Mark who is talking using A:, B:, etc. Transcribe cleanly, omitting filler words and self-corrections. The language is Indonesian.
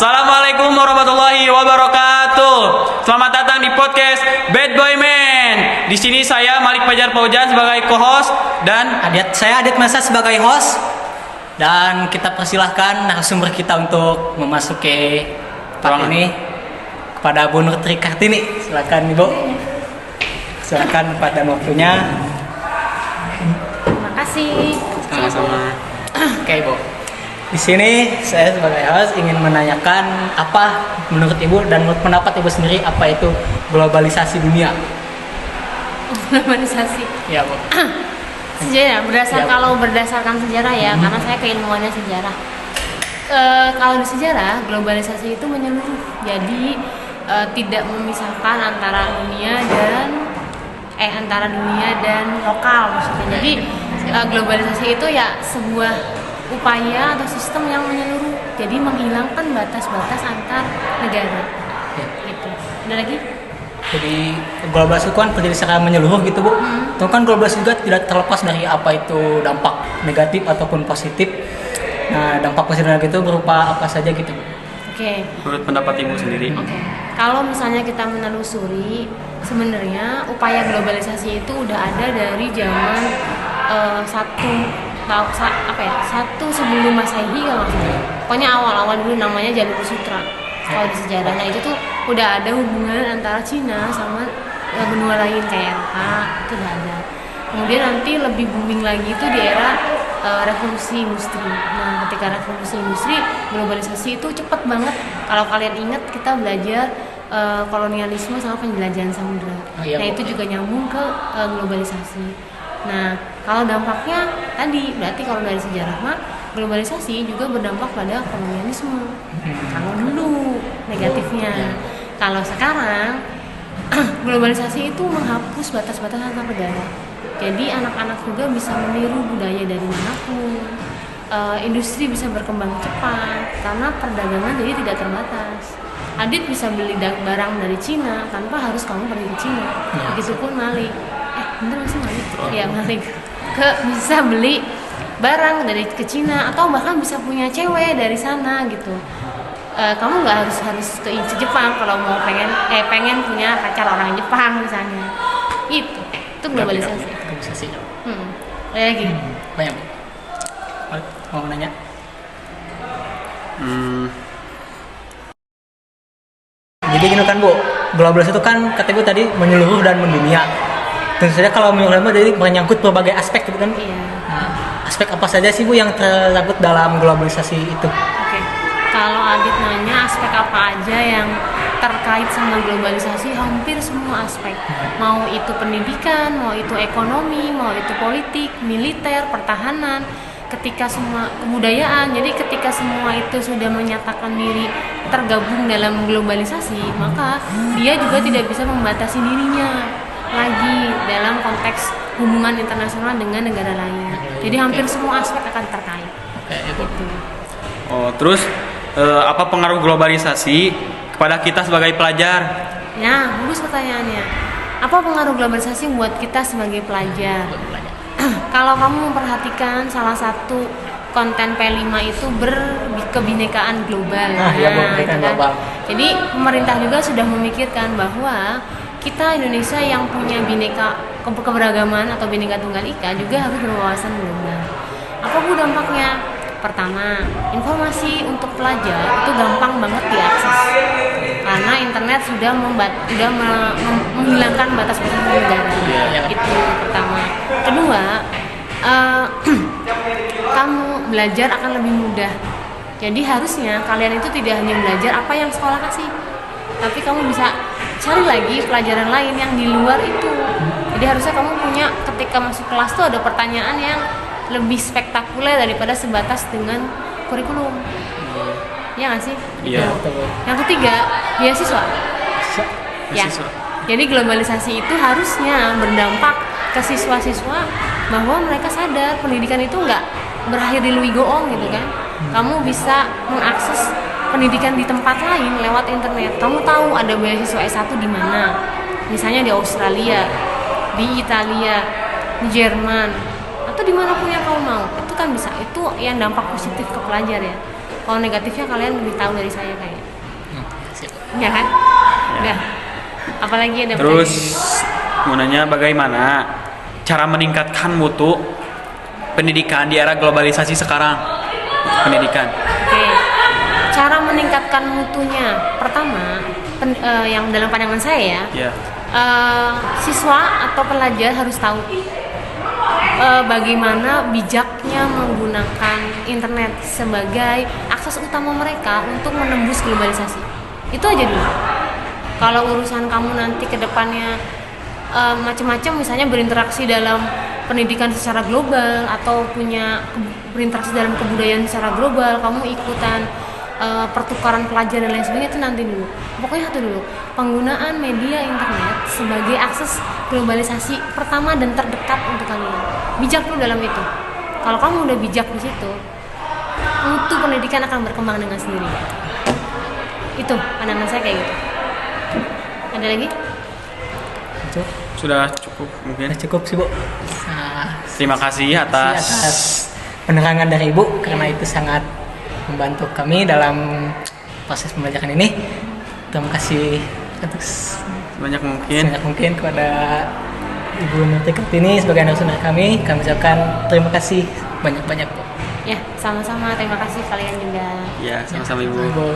A: Assalamualaikum warahmatullahi wabarakatuh. Selamat datang di podcast Bad Boy Man. Di sini saya Malik Fajar Paujan sebagai co-host dan
B: Saya Adit Masa sebagai host. Dan kita persilahkan narasumber kita untuk memasuki part
A: Ruangan.
B: ini kepada Bu Nur Tri Kartini. Silakan Ibu. Silakan pada waktunya.
C: Terima kasih.
A: sama-sama.
B: Oke Ibu. Di sini saya sebagai host ingin menanyakan apa menurut Ibu dan menurut pendapat Ibu sendiri apa itu globalisasi dunia?
C: Globalisasi.
B: Ya Bu.
C: Sejarah,
B: Ya.
C: kalau berdasarkan sejarah ya, karena saya keilmuannya sejarah. Kalau di sejarah, globalisasi itu menyeluruh. Jadi tidak memisahkan antara dunia dan lokal maksudnya. Jadi globalisasi itu ya sebuah upaya atau sistem yang menyeluruh. Jadi menghilangkan batas-batas antar negara.
B: Ya.
C: Gitu. Ada lagi?
B: Jadi globalisasi itu kan terjadi secara menyeluruh gitu Bu. Itu kan globalisasi juga tidak terlepas dari apa itu dampak negatif ataupun positif. Nah dampak positif itu berupa apa saja gitu Bu.
C: Oke.
A: Menurut pendapat Ibu sendiri.
C: Oke. Kalau misalnya kita menelusuri, sebenarnya upaya globalisasi itu udah ada dari zaman satu sebelum Masehi kalau nggak salah. Pokoknya awal-awal dulu namanya Jalur Sutra. Kalau di sejarah, nah itu tuh udah ada hubungan antara Cina sama benua lain kayak Eropa, itu udah ada. Kemudian nanti lebih booming lagi itu di era revolusi industri. Nah, ketika revolusi industri, globalisasi itu cepet banget. Kalau kalian ingat, kita belajar kolonialisme sama penjelajahan samudra.
B: Iya,
C: Nah,
B: Bu.
C: itu juga nyambung ke globalisasi. Nah, kalau dampaknya tadi berarti kalau dari sejarah mah globalisasi juga berdampak pada kolonialisme. Kalau dulu negatifnya. Kalau sekarang globalisasi itu menghapus batas-batas antar negara. Jadi anak-anak juga bisa meniru budaya dari manapun. Industri bisa berkembang cepat karena perdagangan jadi tidak terbatas. Adit bisa beli barang dari Cina tanpa harus kamu pergi ke Cina.
B: Ya.
C: Begitupun Malik. Bener nggak sih Malik? Ya Malik. Bisa beli barang dari ke Cina atau bahkan bisa punya cewek dari sana gitu. Kamu nggak harus ke Jepang kalau mau pengen punya pacar orang Jepang misalnya. Itu globalisasi.
B: Globalisasi.
C: Ada lagi.
B: Banyak Bu. Mau nanya? Jadi gini kan Bu, globalisasi itu kan kata Ibu tadi menyeluruh dan mendunia. Tentu saja kalau menyeluruh jadi menyangkut berbagai aspek gitu kan.
C: Iya.
B: Nah, aspek apa saja sih Bu yang tersangkut dalam globalisasi itu?
C: Oke. Kalau Adit nanya aspek apa aja yang terkait sama globalisasi, hampir semua aspek. Mau itu pendidikan, mau itu ekonomi, mau itu politik, militer, pertahanan, ketika semua kebudayaan. Jadi ketika semua itu sudah menyatakan diri tergabung dalam globalisasi, maka dia juga tidak bisa membatasi dirinya lagi dalam konteks hubungan internasional dengan negara lain. Jadi hampir semua aspek akan terkait.
B: Oke, Ibu.
C: Gitu.
A: Oh, terus apa pengaruh globalisasi kepada kita sebagai pelajar?
C: Nah, bagus pertanyaannya. Apa pengaruh globalisasi buat kita sebagai pelajar? Kalau kamu memperhatikan salah satu konten P5 itu berkebinekaan global.
B: Iya, Bu, kebinekaan
C: itu kan.
B: global.
C: Jadi pemerintah juga sudah memikirkan bahwa kita Indonesia yang punya keberagaman atau Bhinneka Tunggal Ika juga harus berwawasan global. Apa Bu dampaknya? Pertama, informasi untuk pelajar itu gampang banget diakses karena internet sudah menghilangkan batas-batas negara.
B: Iya.
C: Itu pertama. Kedua, kamu belajar akan lebih mudah. Jadi harusnya kalian itu tidak hanya belajar apa yang sekolah kasih, tapi kamu bisa cari lagi pelajaran lain yang di luar itu. Jadi harusnya kamu punya ketika masuk kelas tuh ada pertanyaan yang lebih spektakuler daripada sebatas dengan kurikulum. Ya nggak sih?
A: Iya.
C: Gitu. Yang ketiga, beasiswa. Ya.
A: Beasiswa.
C: Jadi globalisasi itu harusnya berdampak ke siswa-siswa bahwa mereka sadar pendidikan itu nggak berakhir di Louis Goong gitu kan. Kamu bisa mengakses pendidikan di tempat lain lewat internet. Kamu tahu ada beasiswa S1 di mana? Misalnya di Australia, di Italia, di Jerman, atau dimanapun yang kamu mau. Itu kan bisa. Itu yang dampak positif ke pelajar ya. Kalau negatifnya kalian lebih tahu dari saya kayak.
B: Sip.
C: Ya kan? Udah. Apalagi ada
A: Terus
C: pertanyaan?
A: mau nanya bagaimana cara meningkatkan mutu pendidikan di era globalisasi sekarang? Pendidikan.
C: Oke. Cara meningkatkan mutunya. Pertama, yang dalam pandangan saya ya,
A: Ya.
C: siswa atau pelajar harus tahu bagaimana bijaknya menggunakan internet sebagai akses utama mereka untuk menembus globalisasi. Itu aja dulu. Kalau urusan kamu nanti ke depannya macam-macam, misalnya berinteraksi dalam pendidikan secara global atau berinteraksi dalam kebudayaan secara global, kamu ikutan pertukaran pelajar dan lain sebagainya, itu nanti dulu. Pokoknya satu dulu, penggunaan media internet sebagai akses globalisasi pertama dan terdekat untuk kalian. Bijak dulu dalam itu. Kalau kamu udah bijak di situ, mutu pendidikan akan berkembang dengan sendirinya. Itu pandangan saya kayak gitu. Ada lagi?
B: Itu
A: Sudah cukup mungkin.
B: udah cukup sih Bu. Nah,
A: Terima kasih atas
B: penerangan dari Ibu karena itu sangat membantu kami dalam proses pembelajaran ini. Terima kasih atas
A: banyak mungkin.
B: sebanyak mungkin kepada Ibu Nurti Kartini sebagai narasumber kami. Kami ucapkan terima kasih banyak-banyak Bu.
C: Ya, sama-sama. Terima kasih kalian juga.
A: Ya, sama-sama Ibu.
B: Ibu.